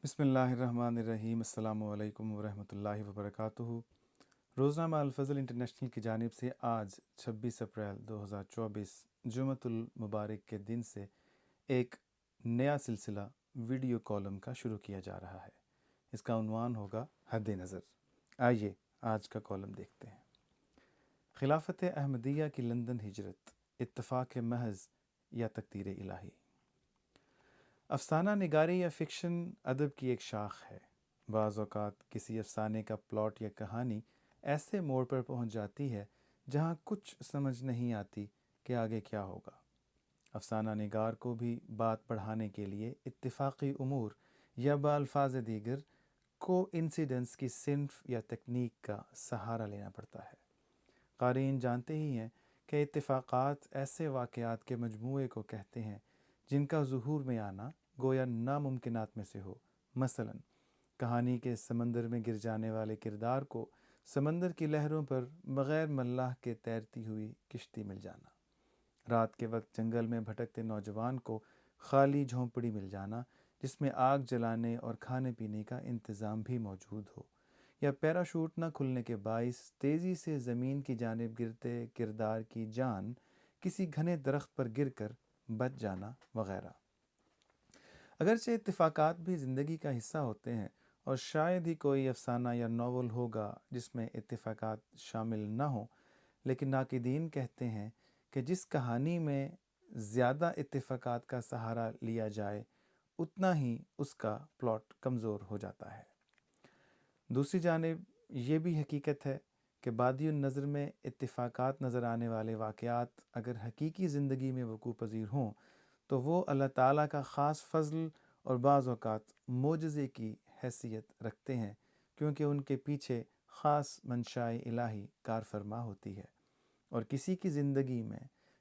بسم اللہ الرحمن الرحیم۔ السلام علیکم ورحمۃ اللہ وبرکاتہ۔ روزنامہ الفضل انٹرنیشنل کی جانب سے آج 26 اپریل 2024 جمعۃ المبارک کے دن سے ایک نیا سلسلہ ویڈیو کالم کا شروع کیا جا رہا ہے۔ اس کا عنوان ہوگا حد نظر۔ آئیے آج کا کالم دیکھتے ہیں۔ خلافت احمدیہ کی لندن ہجرت، اتفاق محض یا تقدیر الہی؟ افسانہ نگاری یا فکشن ادب کی ایک شاخ ہے۔ بعض اوقات کسی افسانے کا پلاٹ یا کہانی ایسے موڑ پر پہنچ جاتی ہے جہاں کچھ سمجھ نہیں آتی کہ آگے کیا ہوگا۔ افسانہ نگار کو بھی بات بڑھانے کے لیے اتفاقی امور یا بالفاظ دیگر کو انسیڈنس کی صنف یا تکنیک کا سہارا لینا پڑتا ہے۔ قارئین جانتے ہی ہیں کہ اتفاقات ایسے واقعات کے مجموعے کو کہتے ہیں جن کا ظہور میں آنا گویا ناممکنات میں سے ہو۔ مثلا کہانی کے سمندر میں گر جانے والے کردار کو سمندر کی لہروں پر بغیر ملاح کے تیرتی ہوئی کشتی مل جانا، رات کے وقت جنگل میں بھٹکتے نوجوان کو خالی جھونپڑی مل جانا جس میں آگ جلانے اور کھانے پینے کا انتظام بھی موجود ہو، یا پیراشوٹ نہ کھلنے کے باعث تیزی سے زمین کی جانب گرتے کردار کی جان کسی گھنے درخت پر گر کر بچ جانا وغیرہ۔ اگرچہ اتفاقات بھی زندگی کا حصہ ہوتے ہیں اور شاید ہی کوئی افسانہ یا ناول ہوگا جس میں اتفاقات شامل نہ ہوں، لیکن ناقدین کہتے ہیں کہ جس کہانی میں زیادہ اتفاقات کا سہارا لیا جائے اتنا ہی اس کا پلاٹ کمزور ہو جاتا ہے۔ دوسری جانب یہ بھی حقیقت ہے کہ بادی النظر میں اتفاقات نظر آنے والے واقعات اگر حقیقی زندگی میں وقوع پذیر ہوں تو وہ اللہ تعالیٰ کا خاص فضل اور بعض اوقات معجزے کی حیثیت رکھتے ہیں، کیونکہ ان کے پیچھے خاص منشاء الہی کار فرما ہوتی ہے، اور کسی کی زندگی میں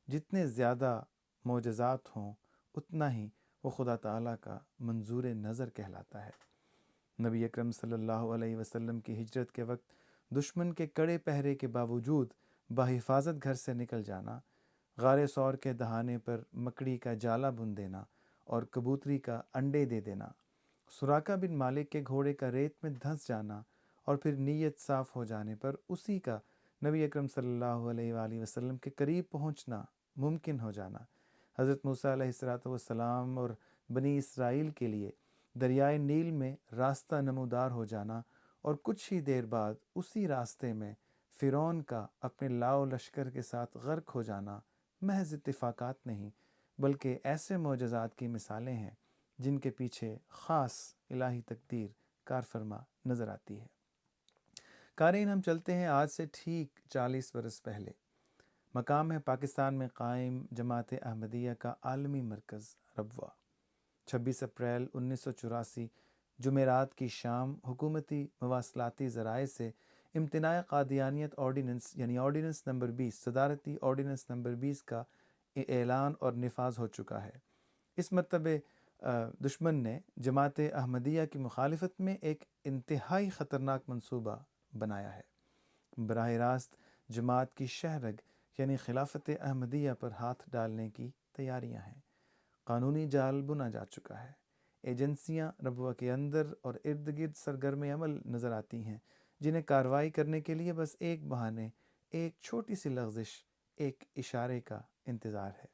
جتنے زیادہ معجزات ہوں اتنا ہی وہ خدا تعالیٰ کا منظور نظر کہلاتا ہے۔ نبی اکرم صلی اللہ علیہ وسلم کی ہجرت کے وقت دشمن کے کڑے پہرے کے باوجود بحفاظت گھر سے نکل جانا، غار ثور کے دہانے پر مکڑی کا جالا بن دینا اور کبوتری کا انڈے دے دینا، سراقہ بن مالک کے گھوڑے کا ریت میں دھنس جانا اور پھر نیت صاف ہو جانے پر اسی کا نبی اکرم صلی اللہ علیہ وآلہ وسلم کے قریب پہنچنا ممکن ہو جانا، حضرت موسیٰ علیہ السلام اور بنی اسرائیل کے لیے دریائے نیل میں راستہ نمودار ہو جانا، اور کچھ ہی دیر بعد اسی راستے میں فرعون کا اپنے لاؤ لشکر کے ساتھ غرق ہو جانا محض اتفاقات نہیں بلکہ ایسے معجزات کی مثالیں ہیں جن کے پیچھے خاص الہی تقدیر کار فرما نظر آتی ہے۔ قارئین، ہم چلتے ہیں آج سے ٹھیک 40 برس پہلے۔ مقام ہے پاکستان میں قائم جماعت احمدیہ کا عالمی مرکز ربوہ۔ 26 اپریل 1984 جمعرات کی شام حکومتی مواصلاتی ذرائع سے امتناع قادیانیت آرڈیننس یعنی آرڈیننس نمبر 20 صدارتی آرڈیننس نمبر 20 کا اعلان اور نفاذ ہو چکا ہے۔ اس مرتبہ دشمن نے جماعت احمدیہ کی مخالفت میں ایک انتہائی خطرناک منصوبہ بنایا ہے۔ براہ راست جماعت کی شہ رگ یعنی خلافت احمدیہ پر ہاتھ ڈالنے کی تیاریاں ہیں۔ قانونی جال بنا جا چکا ہے۔ ایجنسیاں ربوہ کے اندر اور ارد گرد سرگرم عمل نظر آتی ہیں جنہیں کارروائی کرنے کے لیے بس ایک بہانے، ایک چھوٹی سی لغزش، ایک اشارے کا انتظار ہے۔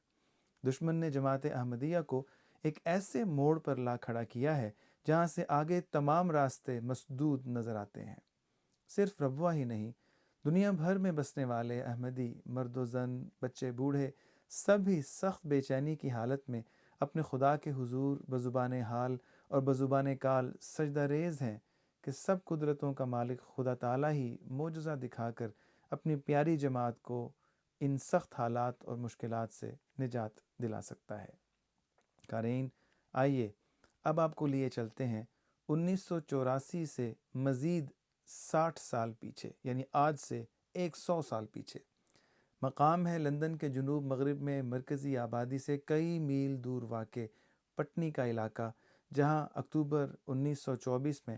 دشمن نے جماعت احمدیہ کو ایک ایسے موڑ پر لا کھڑا کیا ہے جہاں سے آگے تمام راستے مسدود نظر آتے ہیں۔ صرف ربوہ ہی نہیں، دنیا بھر میں بسنے والے احمدی مرد و زن، بچے بوڑھے، سب ہی سخت بے چینی کی حالت میں اپنے خدا کے حضور بزبان حال اور بزبان کال سجدہ ریز ہیں کہ سب قدرتوں کا مالک خدا تعالیٰ ہی معجزہ دکھا کر اپنی پیاری جماعت کو ان سخت حالات اور مشکلات سے نجات دلا سکتا ہے۔ قارئین، آئیے اب آپ کو لیے چلتے ہیں 1984 سے مزید 60 سال پیچھے، یعنی آج سے 100 سال پیچھے۔ مقام ہے لندن کے جنوب مغرب میں مرکزی آبادی سے کئی میل دور واقع پٹنی کا علاقہ، جہاں اکتوبر 1924 میں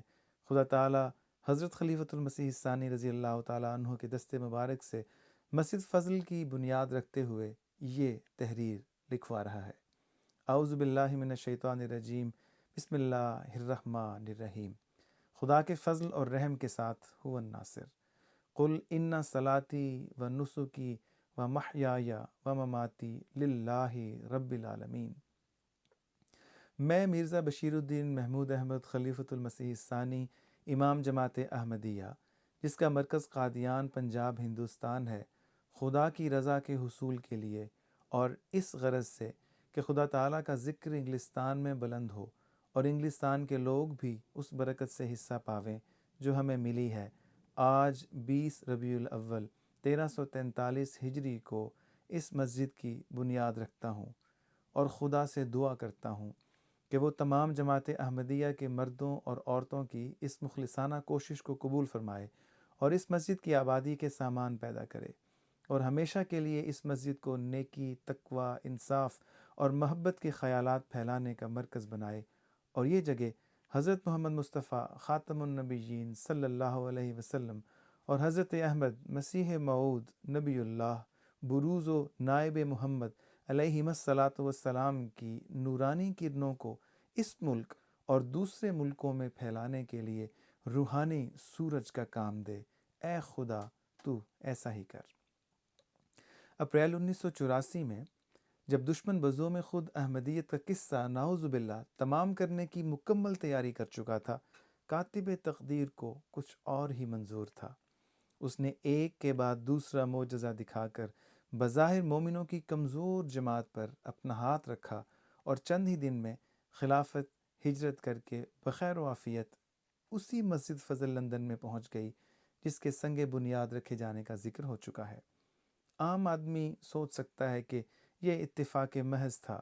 خدا تعالیٰ حضرت خلیفۃ المسیح الثانی رضی اللہ تعالیٰ عنہ کے دست مبارک سے مسجد فضل کی بنیاد رکھتے ہوئے یہ تحریر لکھوا رہا ہے۔ اعوذ باللہ من الشیطان الرجیم، بسم اللہ الرحمن الرحیم، خدا کے فضل اور رحم کے ساتھ هو الناصر۔ قل ان صلاتی و نسکی و محیای و مماتی للہ رب العالمین۔ میں مرزا بشیر الدین محمود احمد خلیفۃ المسیح الثانی امام جماعت احمدیہ، جس کا مرکز قادیان پنجاب ہندوستان ہے، خدا کی رضا کے حصول کے لیے اور اس غرض سے کہ خدا تعالیٰ کا ذکر انگلستان میں بلند ہو اور انگلستان کے لوگ بھی اس برکت سے حصہ پاویں جو ہمیں ملی ہے، آج 20 ربیع الاول 1343 ہجری کو اس مسجد کی بنیاد رکھتا ہوں اور خدا سے دعا کرتا ہوں کہ وہ تمام جماعت احمدیہ کے مردوں اور عورتوں کی اس مخلصانہ کوشش کو قبول فرمائے اور اس مسجد کی آبادی کے سامان پیدا کرے اور ہمیشہ کے لیے اس مسجد کو نیکی، تقوی، انصاف اور محبت کے خیالات پھیلانے کا مرکز بنائے اور یہ جگہ حضرت محمد مصطفیٰ خاتم النبیین صلی اللہ علیہ وسلم اور حضرت احمد مسیح موعود نبی اللہ بروز و نائب محمد علیہم الصلاۃ والسلام کی نورانی کرنوں کو اس ملک اور دوسرے ملکوں میں پھیلانے کے لیے روحانی سورج کا کام دے۔ اے خدا تو ایسا ہی کر۔ اپریل 1984 میں جب دشمن بزوم خود احمدیت کا قصہ نعوذ باللہ تمام کرنے کی مکمل تیاری کر چکا تھا، کاتب تقدیر کو کچھ اور ہی منظور تھا۔ اس نے ایک کے بعد دوسرا معجزہ دکھا کر بظاہر مومنوں کی کمزور جماعت پر اپنا ہاتھ رکھا اور چند ہی دن میں خلافت ہجرت کر کے بخیر و عافیت اسی مسجد فضل لندن میں پہنچ گئی جس کے سنگ بنیاد رکھے جانے کا ذکر ہو چکا ہے۔ عام آدمی سوچ سکتا ہے کہ یہ اتفاق محض تھا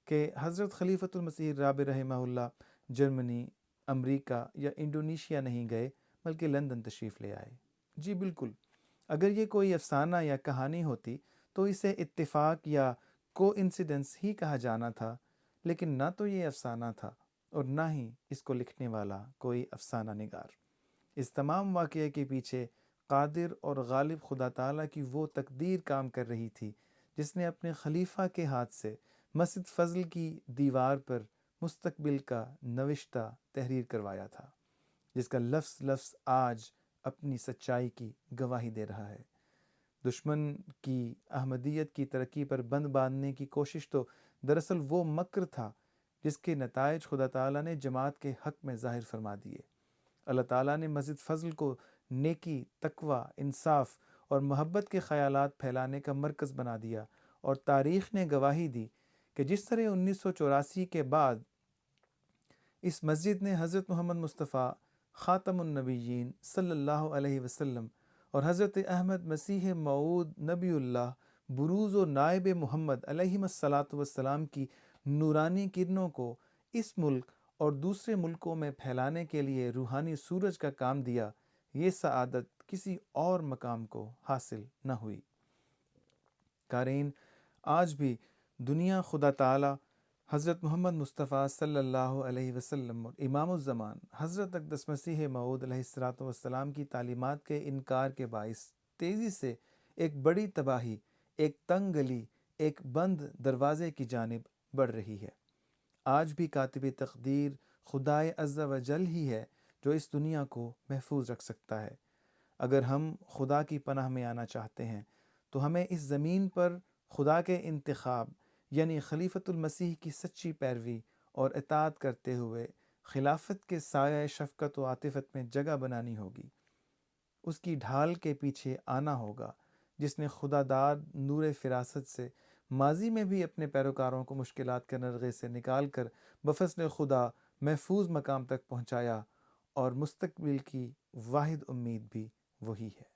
کہ حضرت خلیفۃ المسیح رابع رحمہ اللہ جرمنی، امریکہ یا انڈونیشیا نہیں گئے بلکہ لندن تشریف لے آئے۔ جی بالکل، اگر یہ کوئی افسانہ یا کہانی ہوتی تو اسے اتفاق یا کو انسیڈنس ہی کہا جانا تھا، لیکن نہ تو یہ افسانہ تھا اور نہ ہی اس کو لکھنے والا کوئی افسانہ نگار۔ اس تمام واقعے کے پیچھے قادر اور غالب خدا تعالیٰ کی وہ تقدیر کام کر رہی تھی جس نے اپنے خلیفہ کے ہاتھ سے مسجد فضل کی دیوار پر مستقبل کا نوشتہ تحریر کروایا تھا، جس کا لفظ لفظ آج اپنی سچائی کی گواہی دے رہا ہے۔ دشمن کی احمدیت کی ترقی پر بند باندھنے کی کوشش تو دراصل وہ مکر تھا جس کے نتائج خدا تعالیٰ نے جماعت کے حق میں ظاہر فرما دیے۔ اللہ تعالیٰ نے مسجد فضل کو نیکی، تقوی، انصاف اور محبت کے خیالات پھیلانے کا مرکز بنا دیا اور تاریخ نے گواہی دی کہ جس طرح 1984 کے بعد اس مسجد نے حضرت محمد مصطفیٰ خاتم النبیین صلی اللہ علیہ وسلم اور حضرت احمد مسیح موعود نبی اللہ بروز و نائب محمد علیہم الصلاۃ والسلام کی نورانی کرنوں کو اس ملک اور دوسرے ملکوں میں پھیلانے کے لیے روحانی سورج کا کام دیا، یہ سعادت کسی اور مقام کو حاصل نہ ہوئی۔ قارئین، آج بھی دنیا خدا تعالی، حضرت محمد مصطفیٰ صلی اللہ علیہ وسلم اور امام الزمان حضرت اقدس مسیح موعود علیہ الصلاۃ والسلام کی تعلیمات کے انکار کے باعث تیزی سے ایک بڑی تباہی، ایک تنگ گلی، ایک بند دروازے کی جانب بڑھ رہی ہے۔ آج بھی کاتب تقدیر خدائے عز و جل ہی ہے جو اس دنیا کو محفوظ رکھ سکتا ہے۔ اگر ہم خدا کی پناہ میں آنا چاہتے ہیں تو ہمیں اس زمین پر خدا کے انتخاب یعنی خلیفۃ المسیح کی سچی پیروی اور اطاعت کرتے ہوئے خلافت کے سایہ شفقت و عاطفت میں جگہ بنانی ہوگی۔ اس کی ڈھال کے پیچھے آنا ہوگا جس نے خدا داد نور فراست سے ماضی میں بھی اپنے پیروکاروں کو مشکلات کے نرغے سے نکال کر بفضل خدا محفوظ مقام تک پہنچایا، اور مستقبل کی واحد امید بھی وہی ہے۔